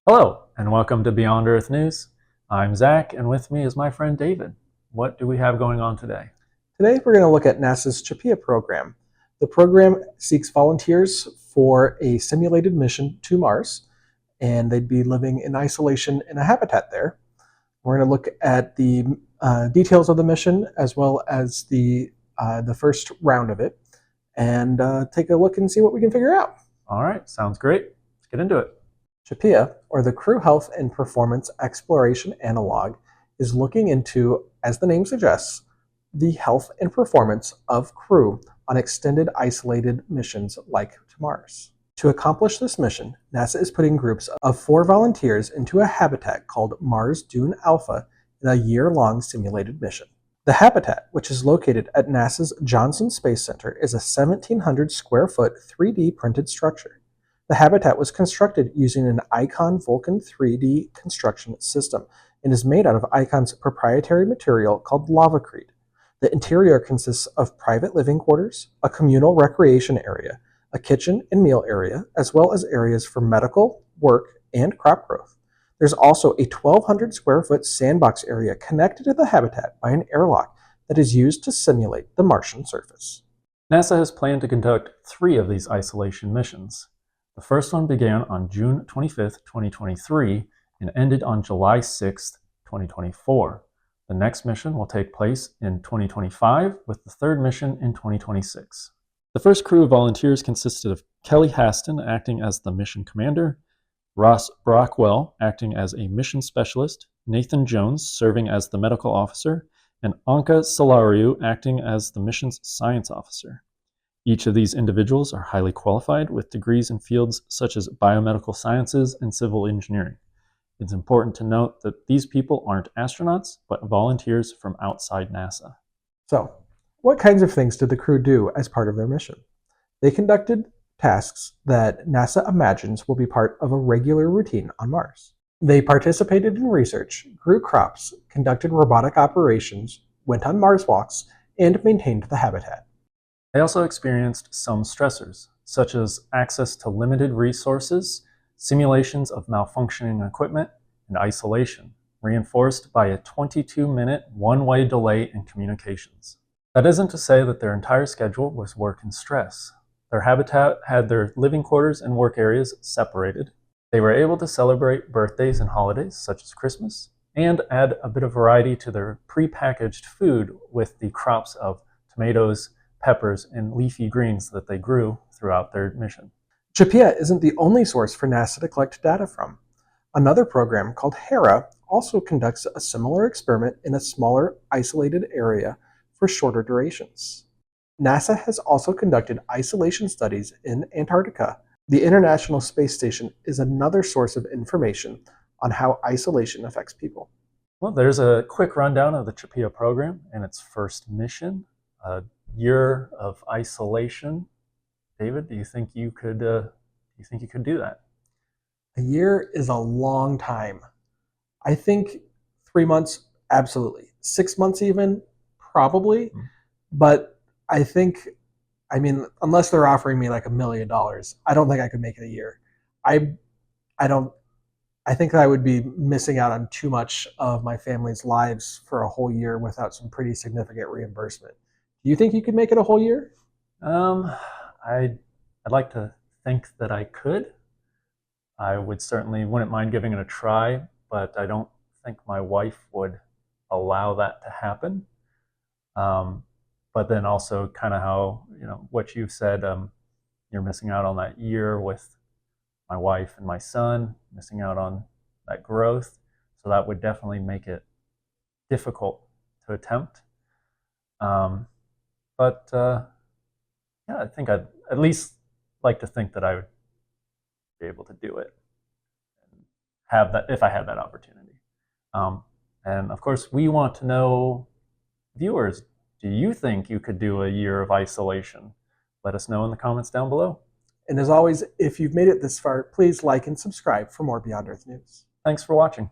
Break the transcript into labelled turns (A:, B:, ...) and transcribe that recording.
A: Hello, and welcome to Beyond Earth News. I'm Zach, and with me is my friend David. What do we have going on today?
B: Today we're going to look at NASA's CHAPEA program. The program seeks volunteers for a simulated mission to Mars, and they'd be living in isolation in a habitat there. We're going to look at the details of the mission as well as the first round of it, and take a look and see what we can figure out.
A: All right, sounds great. Let's get into it.
B: CHAPEA, or the Crew Health and Performance Exploration Analog, is looking into, as the name suggests, the health and performance of crew on extended isolated missions like to Mars. To accomplish this mission, NASA is putting groups of 4 volunteers into a habitat called Mars Dune Alpha in a year-long simulated mission. The habitat, which is located at NASA's Johnson Space Center, is a 1,700 square foot 3D printed structure. The habitat was constructed using an Icon Vulcan 3D construction system and is made out of Icon's proprietary material called lavacrete. The interior consists of private living quarters, a communal recreation area, a kitchen and meal area, as well as areas for medical, work, and crop growth. There's also a 1,200 square foot sandbox area connected to the habitat by an airlock that is used to simulate the Martian surface.
A: NASA has planned to conduct 3 of these isolation missions. The first one began on June 25th, 2023, and ended on July 6th, 2024. The next mission will take place in 2025, with the third mission in 2026. The first crew of volunteers consisted of Kelly Haston acting as the mission commander, Ross Brockwell acting as a mission specialist, Nathan Jones serving as the medical officer, and Anka Salariu acting as the mission's science officer. Each of these individuals are highly qualified with degrees in fields such as biomedical sciences and civil engineering. It's important to note that these people aren't astronauts, but volunteers from outside NASA.
B: So, what kinds of things did the crew do as part of their mission? They conducted tasks that NASA imagines will be part of a regular routine on Mars. They participated in research, grew crops, conducted robotic operations, went on Mars walks, and maintained the habitat.
A: They also experienced some stressors, such as access to limited resources, simulations of malfunctioning equipment, and isolation, reinforced by a 22-minute one-way delay in communications. That isn't to say that their entire schedule was work and stress. Their habitat had their living quarters and work areas separated. They were able to celebrate birthdays and holidays, such as Christmas, and add a bit of variety to their pre-packaged food with the crops of tomatoes, peppers, and leafy greens that they grew throughout their mission.
B: CHAPEA isn't the only source for NASA to collect data from. Another program called HERA also conducts a similar experiment in a smaller, isolated area for shorter durations. NASA has also conducted isolation studies in Antarctica. The International Space Station is another source of information on how isolation affects people.
A: Well, there's a quick rundown of the CHAPEA program and its first mission, a year of isolation. David, do you think you could do that?
B: A year is a long time. I think 3 months, absolutely. 6 months even, probably. But I mean, unless they're offering me like $1 million, I don't think I could make it a year. I think that I would be missing out on too much of my family's lives for a whole year without some pretty significant reimbursement. Do you think you could make it a whole year?
A: I'd like to think that I could. I wouldn't mind giving it a try, but I don't think my wife would allow that to happen. But then also kind of how, what you said, you're missing out on that year with my wife and my son, missing out on that growth. So that would definitely make it difficult to attempt. Yeah, I think I'd at least like to think that I would be able to do it and have that if I had that opportunity. And of course, we want to know, viewers, do you think you could do a year of isolation? Let us know in the comments down below.
B: And as always, if you've made it this far, please like and subscribe for more Beyond Earth news.
A: Thanks for watching.